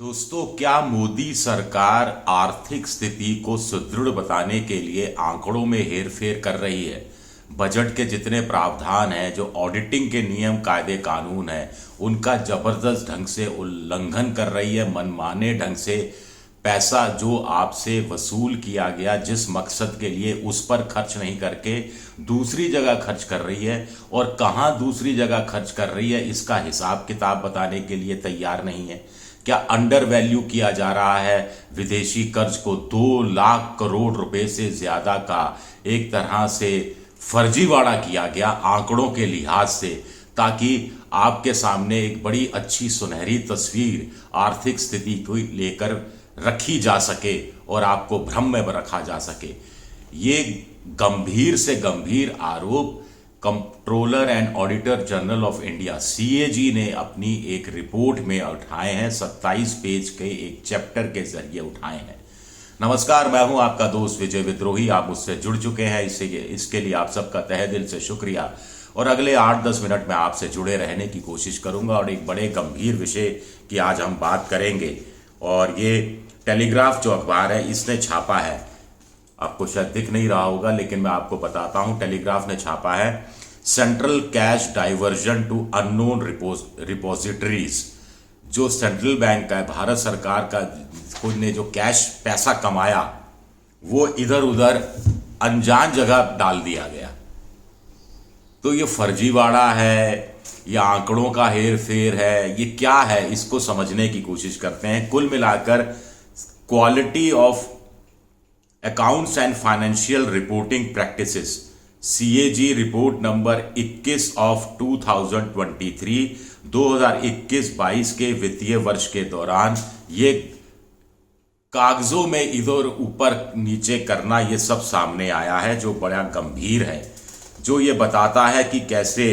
दोस्तों, क्या मोदी सरकार आर्थिक स्थिति को सुदृढ़ बताने के लिए आंकड़ों में हेरफेर कर रही है? बजट के जितने प्रावधान हैं, जो ऑडिटिंग के नियम कायदे कानून हैं, उनका जबरदस्त ढंग से उल्लंघन कर रही है। मनमाने ढंग से पैसा जो आपसे वसूल किया गया जिस मकसद के लिए, उस पर खर्च नहीं करके दूसरी जगह खर्च कर रही है। और कहाँ दूसरी जगह खर्च कर रही है, इसका हिसाब किताब बताने के लिए तैयार नहीं है। क्या अंडर वैल्यू किया जा रहा है विदेशी कर्ज को? 2 लाख करोड़ रुपए से ज्यादा का एक तरह से फर्जीवाड़ा किया गया आंकड़ों के लिहाज से, ताकि आपके सामने एक बड़ी अच्छी सुनहरी तस्वीर आर्थिक स्थिति को लेकर रखी जा सके और आपको भ्रम में रखा जा सके। ये गंभीर से गंभीर आरोप controller and auditor general of India CAG ने अपनी एक रिपोर्ट में उठाए हैं। 27 पेज के एक चैप्टर के जरिए उठाए हैं। नमस्कार, मैं हूं आपका दोस्त विजय विद्रोही। आप मुझसे जुड़ चुके हैं, इसके लिए आप सबका तहे दिल से शुक्रिया। और अगले 8-10 मिनट में आपसे जुड़े रहने की कोशिश करूंगा और एक बड़े गंभीर विषय की आज हम बात करेंगे। और ये टेलीग्राफ जो अखबार है, इसने छापा है, आपको शायद दिख नहीं रहा होगा लेकिन मैं आपको बताता हूं। टेलीग्राफ ने छापा है, central cash diversion to unknown repositories. जो सेंट्रल बैंक का है, भारत सरकार का, ने जो कैश पैसा कमाया वो इधर उधर अनजान जगह डाल दिया गया। तो ये फर्जीवाड़ा है या आंकड़ों का हेर फेर है, ये क्या है, इसको समझने की कोशिश करते हैं। कुल मिलाकर quality of accounts and financial reporting practices CAG report number 21 of 2023 2021-22 के वित्तीय वर्ष के दौरान ये कागजों में इधर ऊपर नीचे करना, ये सब सामने आया है, जो बड़ा गंभीर है। जो ये बताता है कि कैसे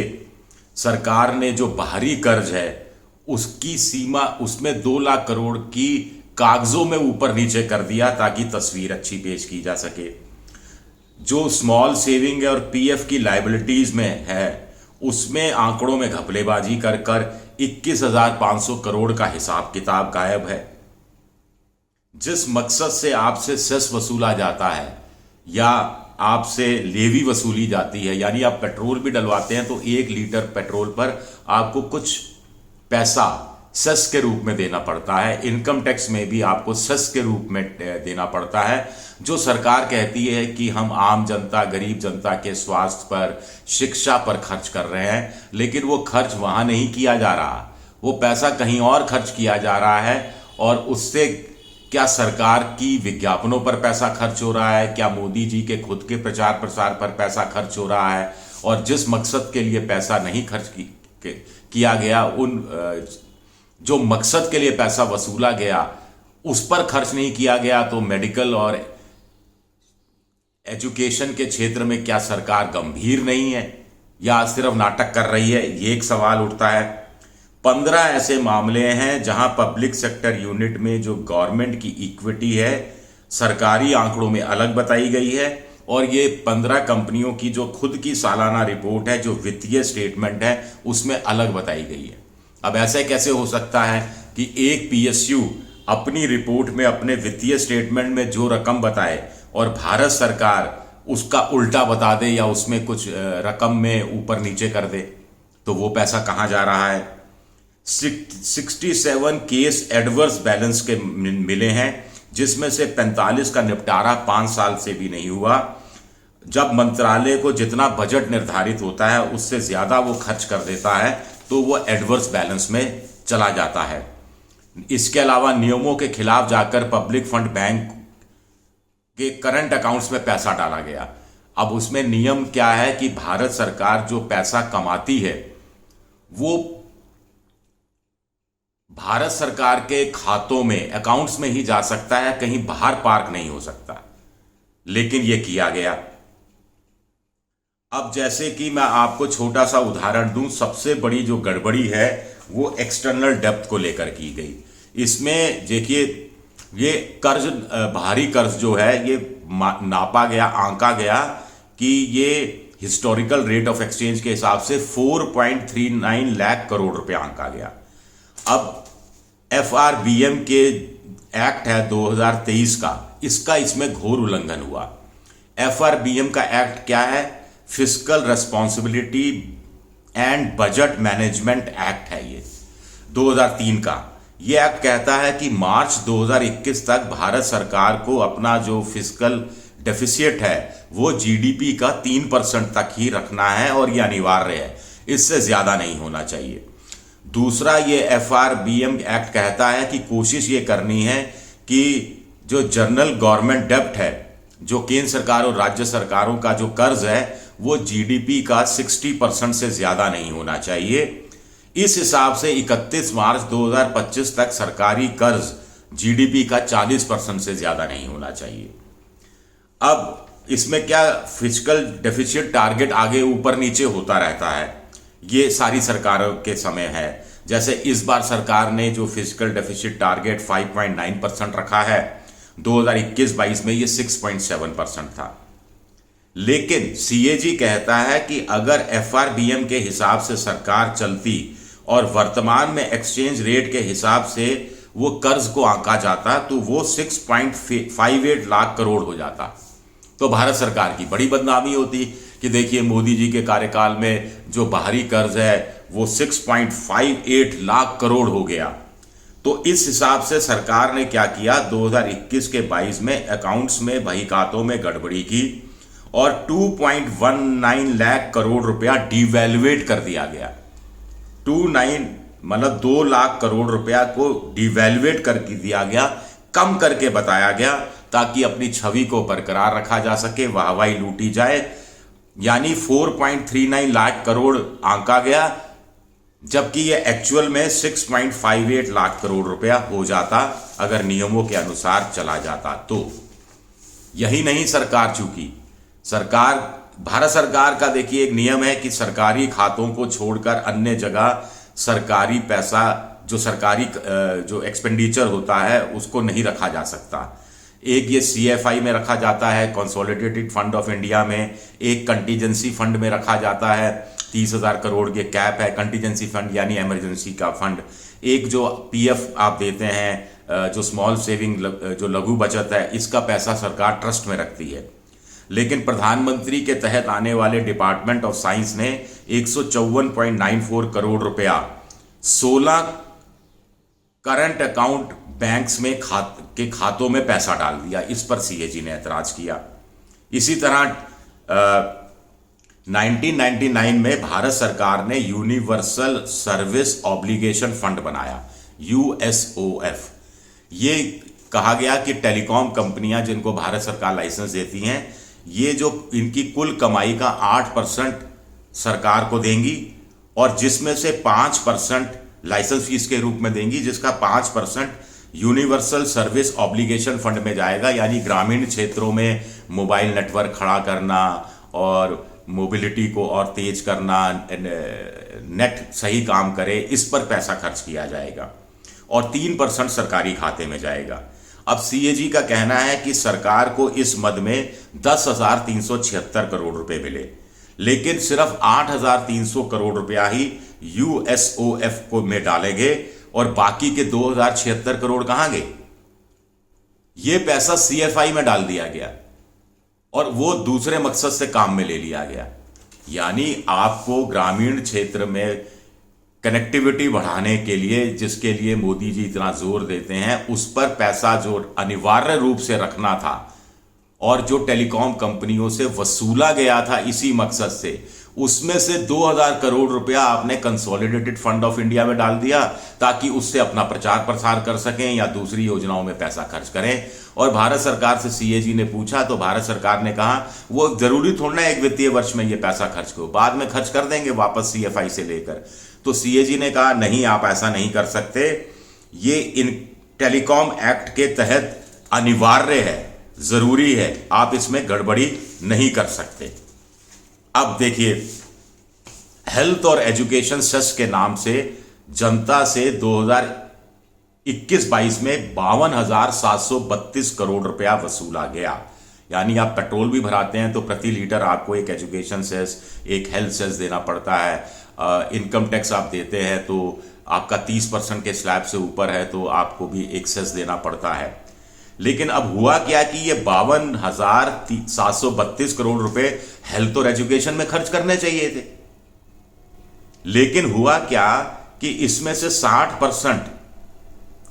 सरकार ने जो बाहरी कर्ज है उसकी सीमा, उसमें 2 लाख करोड़ की कागजों में ऊपर नीचे कर दिया ताकि तस्वीर अच्छी पेश की जा सके। जो स्मॉल सेविंग है और पीएफ की लायबिलिटीज में है, उसमें आंकड़ों में घपलेबाजी कर कर 21,500 करोड़ का हिसाब किताब गायब है। जिस मकसद से आपसे सेस वसूला जाता है या आपसे लेवी वसूली जाती है, यानी आप पेट्रोल भी डलवाते हैं तो 1 लीटर पेट्रोल पर आपको कुछ पैसा सेस के रूप में देना पड़ता है। इनकम टैक्स में भी आपको सेस के रूप में देना पड़ता है। जो सरकार कहती है कि हम आम जनता, गरीब जनता के स्वास्थ्य पर, शिक्षा पर खर्च कर रहे हैं, लेकिन वो खर्च वहां नहीं किया जा रहा, वो पैसा कहीं और खर्च किया जा रहा है। और उससे क्या सरकार की विज्ञापनों पर पैसा खर्च हो रहा है, क्या मोदी जी के खुद के प्रचार प्रसार पर पैसा खर्च हो रहा है, और जिस मकसद के लिए पैसा नहीं खर्च किया गया, उन जो मकसद के लिए पैसा वसूला गया उस पर खर्च नहीं किया गया, तो मेडिकल और एजुकेशन के क्षेत्र में क्या सरकार गंभीर नहीं है या सिर्फ नाटक कर रही है? ये एक सवाल उठता है। 15 ऐसे मामले हैं जहां पब्लिक सेक्टर यूनिट में जो गवर्नमेंट की इक्विटी है सरकारी आंकड़ों में अलग बताई गई है, और ये 15 कंपनियों की जो खुद की सालाना रिपोर्ट है, जो वित्तीय स्टेटमेंट है, उसमें अलग बताई गई है। अब ऐसे कैसे हो सकता है कि एक पीएसयू अपनी रिपोर्ट में, अपने वित्तीय स्टेटमेंट में जो रकम बताए और भारत सरकार उसका उल्टा बता दे या उसमें कुछ रकम में ऊपर नीचे कर दे? तो वो पैसा कहां जा रहा है? 67 केस एडवर्स बैलेंस के मिले हैं, जिसमें से 45 का निपटारा 5 साल से भी नहीं हुआ। जब मंत्रालय को जितना बजट निर्धारित होता है उससे ज्यादा वो खर्च कर देता है तो वो एडवर्स बैलेंस में चला जाता है। इसके अलावा नियमों के खिलाफ जाकर पब्लिक फंड बैंक के करंट अकाउंट्स में पैसा डाला गया। अब उसमें नियम क्या है कि भारत सरकार जो पैसा कमाती है वो भारत सरकार के खातों में, अकाउंट्स में ही जा सकता है, कहीं बाहर पार्क नहीं हो सकता। लेकिन यह किया गया। अब जैसे कि मैं आपको छोटा सा उदाहरण दूं, सबसे बड़ी जो गड़बड़ी है वो एक्सटर्नल डेप्थ को लेकर की गई। इसमें देखिए, ये कर्ज, बाहरी कर्ज जो है, ये नापा गया, आंका गया कि ये हिस्टोरिकल रेट ऑफ एक्सचेंज के हिसाब से 4.39 लाख करोड़ रुपए आंका गया। अब FRBM के एक्ट है 2023 का, इसका इसमें घोर उल्लंघन हुआ। FRBM का एक्ट क्या है? Fiscal responsibility and budget management act है ये 2003 का। ये एक्ट कहता है कि मार्च 2021 तक भारत सरकार को अपना जो फिस्कल डेफिसिट है वो जीडीपी का 3% तक ही रखना है और ये अनिवार्य है, इससे ज्यादा नहीं होना चाहिए। दूसरा, ये FRBM एक्ट कहता है कि कोशिश ये करनी है कि जो जनरल गवर्नमेंट डेब्ट है, जो केंद्र सरकार और राज्य सरकारों का जो कर्ज है, वो जीडीपी का 60% से ज्यादा नहीं होना चाहिए। इस हिसाब से 31 मार्च 2025 तक सरकारी कर्ज जीडीपी का 40% से ज्यादा नहीं होना चाहिए। अब इसमें क्या, फिस्कल डेफिसिट टारगेट आगे ऊपर नीचे होता रहता है, ये सारी सरकारों के समय है। जैसे इस बार सरकार ने जो फिस्कल डेफिसिट टारगेट 5.9% रखा है, 2021-22 में ये 6.7% था। लेकिन सीएजी कहता है कि अगर FRBM के हिसाब से सरकार चलती और वर्तमान में एक्सचेंज रेट के हिसाब से वो कर्ज को आंका जाता तो वो 6.58 लाख करोड़ हो जाता। तो भारत सरकार की बड़ी बदनामी होती कि देखिए मोदी जी के कार्यकाल में जो बाहरी कर्ज है वो 6.58 लाख करोड़ हो गया। तो इस हिसाब से सरकार ने क्या किया, 2021 के 22 में अकाउंट्स में बही खातों में गड़बड़ी की और 2.19 लाख करोड़ रुपया डिवैल्यूएट कर दिया गया। 29 मतलब 2 लाख करोड़ रुपया को डिवैल्यूएट करके दिया गया, कम करके बताया गया ताकि अपनी छवि को बरकरार रखा जा सके, वाहवाही लूटी जाए। यानी 4.39 लाख करोड़ आंका गया, जबकि ये एक्चुअल में 6.58 लाख करोड़ रुपया हो जाता अगर नियमों के अनुसार चला जाता। तो यही नहीं, सरकार चूंकि भारत सरकार का देखिए एक नियम है कि सरकारी खातों को छोड़कर अन्य जगह सरकारी पैसा जो एक्सपेंडिचर होता है उसको नहीं रखा जा सकता। एक ये CFI में रखा जाता है, कंसोलिडेटेड फंड ऑफ इंडिया में, एक कंटीजेंसी फंड में रखा जाता है, 30,000 करोड़ के कैप है कंटीजेंसी फंड यानी इमरजेंसी का फंड। एक जो PF आप देते हैं, जो स्मॉल सेविंग जो लघु बचत है, इसका पैसा सरकार ट्रस्ट में रखती है। लेकिन प्रधानमंत्री के तहत आने वाले डिपार्टमेंट ऑफ साइंस ने 154.94 करोड़ रुपया 16 करंट अकाउंट बैंक्स में खातों में पैसा डाल दिया। इस पर सीएजी ने ऐतराज किया। इसी तरह 1999 में भारत सरकार ने यूनिवर्सल सर्विस ऑब्लिगेशन फंड बनाया, USOF। ये कहा गया कि टेलीकॉम कंपनियां जिनको भारत सरकार लाइसेंस देती हैं, ये जो इनकी कुल कमाई का 8% सरकार को देंगी और जिसमें से 5% लाइसेंस फीस के रूप में देंगी, जिसका 5% यूनिवर्सल सर्विस ऑब्लिगेशन फंड में जाएगा। यानी ग्रामीण क्षेत्रों में मोबाइल नेटवर्क खड़ा करना और मोबिलिटी को और तेज करना, नेट सही काम करे, इस पर पैसा खर्च किया जाएगा और 3% सरकारी खाते में जाएगा। अब सीएजी का कहना है कि सरकार को इस मद में 10,376 करोड़ रुपए मिले, लेकिन सिर्फ 8,300 करोड़ रुपया ही USOF को में डाले गए और बाकी के 2,076 करोड़ कहां गए? ये पैसा CFI में डाल दिया गया और वो दूसरे मकसद से काम में ले लिया गया। यानी आपको ग्रामीण क्षेत्र में कनेक्टिविटी बढ़ाने के लिए, जिसके लिए मोदी जी इतना जोर देते हैं, उस पर पैसा जो अनिवार्य रूप से रखना था और जो टेलीकॉम कंपनियों से वसूला गया था इसी मकसद से, उसमें से 2,000 करोड़ रुपया आपने कंसोलिडेटेड फंड ऑफ इंडिया में डाल दिया ताकि उससे अपना प्रचार प्रसार कर सकें या दूसरी योजनाओं में पैसा खर्च करें। और भारत सरकार से सीएजी ने पूछा तो भारत सरकार ने कहा वो जरूरी थोड़ा एक वित्तीय वर्ष में ये पैसा खर्च करो, बाद में खर्च कर देंगे वापस CFI से लेकर। तो सीएजी ने कहा नहीं, आप ऐसा नहीं कर सकते, ये इन टेलीकॉम एक्ट के तहत अनिवार्य है, जरूरी है, आप इसमें गड़बड़ी नहीं कर सकते। अब देखिए, हेल्थ और एजुकेशन सेस के नाम से जनता से 2021-22 में 52,732 करोड़ रुपया वसूला गया। यानी आप पेट्रोल भी भराते हैं तो प्रति लीटर आपको एक एजुकेशन सेस, एक हेल्थ सेस देना पड़ता है। इनकम टैक्स आप देते हैं तो आपका 30% के स्लैब से ऊपर है तो आपको भी एक सेस देना पड़ता है। लेकिन अब हुआ क्या कि ये 52,732 करोड़ रुपए हेल्थ और एजुकेशन में खर्च करने चाहिए थे, लेकिन हुआ क्या कि इसमें से 60%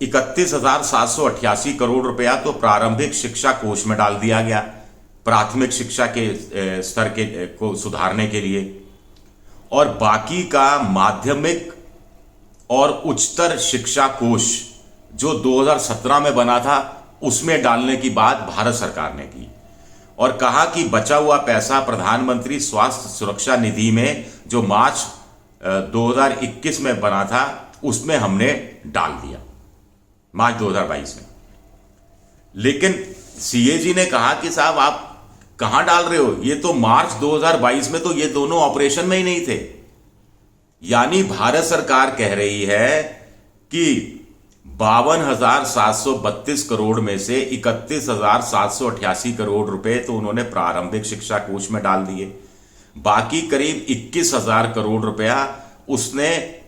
31,788 करोड़ रुपया तो प्रारंभिक शिक्षा कोष में डाल दिया गया, प्राथमिक शिक्षा के स्तर के को सुधारने के लिए, और बाकी का माध्यमिक और उच्चतर शिक्षा कोष जो 2017 में बना था उसमें डालने की बात भारत सरकार ने की और कहा कि बचा हुआ पैसा प्रधानमंत्री स्वास्थ्य सुरक्षा निधि में जो मार्च 2021 में बना था उसमें हमने डाल दिया, मार्च 2022 में। लेकिन सीएजी ने कहा कि साहब आप कहां डाल रहे हो, ये तो मार्च 2022 में तो ये दोनों ऑपरेशन में ही नहीं थे। यानी भारत सरकार कह रही है कि 52,732 करोड़ में से 31,788 करोड़ रुपए तो उन्होंने प्रारंभिक शिक्षा कोष में डाल दिए, बाकी करीब 21,000 करोड़ रुपया उसने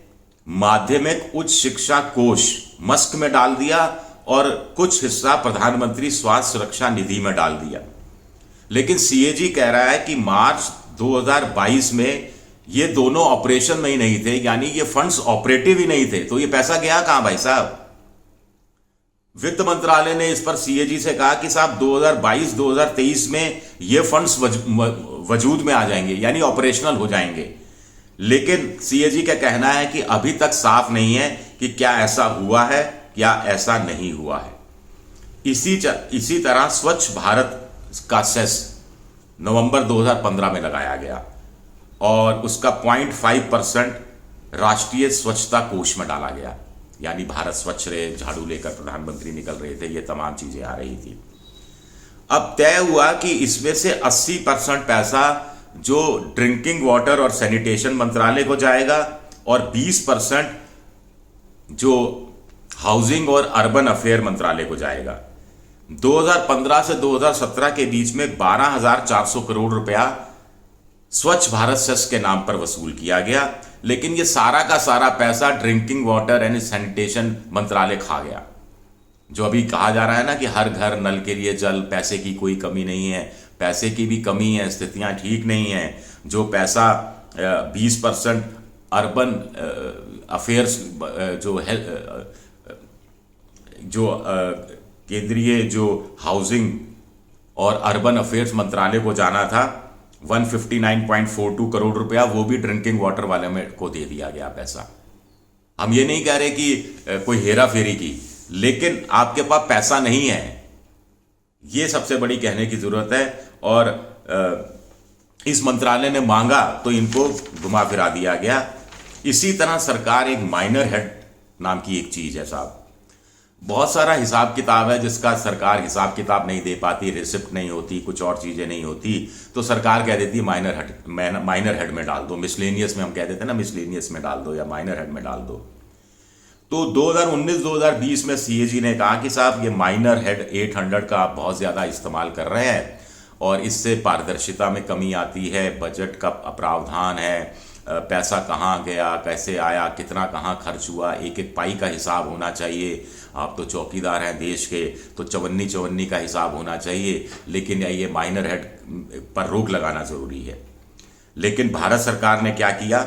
माध्यमिक उच्च शिक्षा कोष मस्क में डाल दिया और कुछ हिस्सा प्रधानमंत्री स्वास्थ्य सुरक्षा निधि में डाल दिया। लेकिन सीएजी कह रहा है कि मार्च 2022 में ये दोनों ऑपरेशन में ही नहीं थे, यानी ये फंड्स ऑपरेटिव ही नहीं थे, तो ये पैसा गया कहां भाई साहब। वित्त मंत्रालय ने इस पर सीएजी से कहा कि साहब 2022-2023 में ये फंड्स वजूद में आ जाएंगे, यानी ऑपरेशनल हो जाएंगे। लेकिन सीएजी का कहना है कि अभी तक साफ नहीं है कि क्या ऐसा हुआ है या ऐसा नहीं हुआ है। इसी तरह स्वच्छ भारत का सेस नवंबर 2015 में लगाया गया और उसका 0.5% राष्ट्रीय स्वच्छता कोष में डाला गया, यानी भारत स्वच्छ रहे, झाड़ू लेकर प्रधानमंत्री निकल रहे थे, ये तमाम चीजें आ रही थी। अब तय हुआ कि इसमें से 80% पैसा जो ड्रिंकिंग वाटर और सैनिटेशन मंत्रालय को जाएगा और 20% जो हाउसिंग और अर्बन अफेयर मंत्रालय को जाएगा। 2015 से 2017 के बीच में 12,400 करोड़ रुपया स्वच्छ भारत सेस के नाम पर वसूल किया गया, लेकिन ये सारा का सारा पैसा ड्रिंकिंग वाटर एंड सैनिटेशन मंत्रालय खा गया। जो अभी कहा जा रहा है ना कि हर घर नल के लिए जल, पैसे की कोई कमी नहीं है, पैसे की भी कमी है, स्थितियां ठीक नहीं है। जो पैसा 20% अर्बन अफेयर्स जो केंद्रीय जो हाउसिंग और अर्बन अफेयर्स मंत्रालय को जाना था 159.42 करोड़ रुपया, वो भी ड्रिंकिंग वाटर वाले में को दे दिया गया पैसा। हम ये नहीं कह रहे कि कोई हेरा फेरी की, लेकिन आपके पास पैसा नहीं है, ये सबसे बड़ी कहने की जरूरत है। और इस मंत्रालय ने मांगा तो इनको घुमा फिरा दिया गया। इसी तरह सरकार एक माइनर हेड नाम की एक चीज है साहब, बहुत सारा हिसाब किताब है जिसका सरकार हिसाब किताब नहीं दे पाती, रिसिप्ट नहीं होती, कुछ और चीजें नहीं होती, तो सरकार कह देती माइनर हेड में डाल दो, मिसलेनियस में हम कह देते हैं ना, मिसलेनियस में डाल दो या माइनर हेड में डाल दो। तो 2019-2020 में सीएजी ने कहा कि साहब ये माइनर हेड 800 का आप बहुत ज्यादा इस्तेमाल कर रहे हैं और इससे पारदर्शिता में कमी आती है, बजट का प्रावधान है, पैसा कहाँ गया, कैसे आया, कितना कहाँ खर्च हुआ, एक एक पाई का हिसाब होना चाहिए। आप तो चौकीदार हैं देश के, तो चवन्नी का हिसाब होना चाहिए, लेकिन ये माइनर हेड पर रोक लगाना जरूरी है। लेकिन भारत सरकार ने क्या किया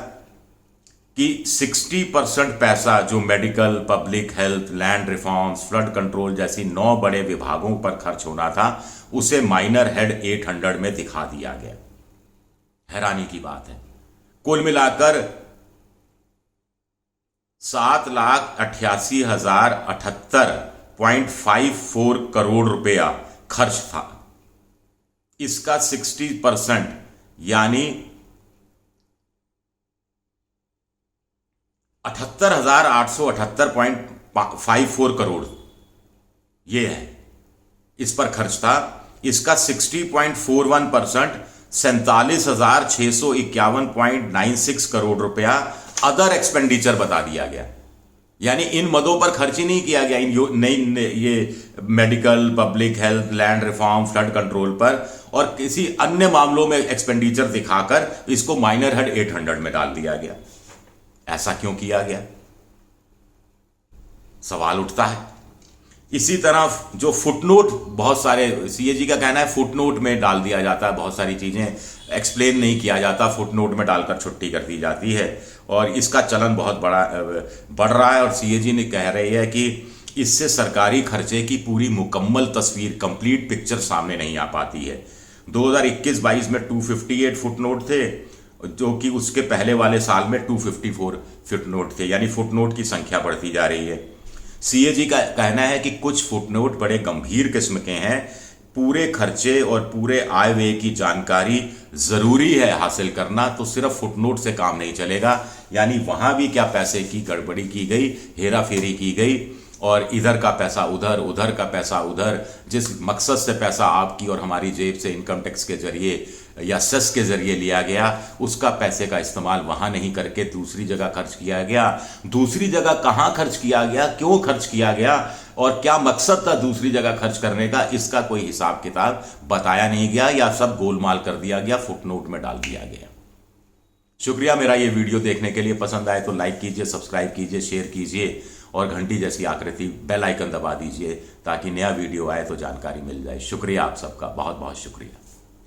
कि 60% पैसा जो medical, public health, land reforms, flood control जैसी 9 बड़े विभागों पर खर्च होना था, उसे माइनर हेड 800 में दिखा दिया गया। हैरानी की बात है, कुल मिलाकर 7,88,078.54 करोड़ रुपया खर्च था। इसका 60% यानी 78,878.54 करोड़ ये है, इस पर खर्च था। इसका 60.41% 47,651.96 करोड़ रुपया अदर एक्सपेंडिचर बता दिया गया। यानी इन मदों पर खर्च ही नहीं किया गया, ये medical, public health, land reform, flood control पर, और किसी अन्य मामलों में एक्सपेंडिचर दिखाकर इसको माइनर हेड 800 में डाल दिया गया। ऐसा क्यों किया गया? सवाल उठता है। इसी तरह जो फुटनोट, बहुत सारे सीएजी का कहना है फुटनोट में डाल दिया जाता है, बहुत सारी चीज़ें एक्सप्लेन नहीं किया जाता, फुटनोट में डालकर छुट्टी कर दी जाती है और इसका चलन बहुत बढ़ रहा है। और सीएजी ने कह रही है कि इससे सरकारी खर्चे की पूरी मुकम्मल तस्वीर, कंप्लीट पिक्चर सामने नहीं आ पाती है। 2021-22 में 258 फुटनोट थे, जो कि उसके पहले वाले साल में 254 फुटनोट थे, यानी फुटनोट की संख्या बढ़ती जा रही है। सीएजी का कहना है कि कुछ फुटनोट बड़े गंभीर किस्म के हैं, पूरे खर्चे और पूरे आय व्यय की जानकारी ज़रूरी है हासिल करना, तो सिर्फ फुटनोट से काम नहीं चलेगा। यानी वहाँ भी क्या पैसे की गड़बड़ी की गई, हेरा फेरी की गई और इधर का पैसा उधर, उधर का पैसा उधर, जिस मकसद से पैसा आपकी और हमारी जेब से इनकम टैक्स के जरिए या सेस के जरिए लिया गया, उसका पैसे का इस्तेमाल वहाँ नहीं करके दूसरी जगह खर्च किया गया। दूसरी जगह कहाँ खर्च किया गया, क्यों खर्च किया गया और क्या मकसद था दूसरी जगह खर्च करने का, इसका कोई हिसाब किताब बताया नहीं गया या सब गोलमाल कर दिया गया, फुटनोट में डाल दिया गया। शुक्रिया मेरा ये वीडियो देखने के लिए। पसंद आए तो लाइक कीजिए, सब्सक्राइब कीजिए, शेयर कीजिए और घंटी जैसी आकृति बेल आइकन दबा दीजिए ताकि नया वीडियो आए तो जानकारी मिल जाए। शुक्रिया आप सबका, बहुत बहुत शुक्रिया।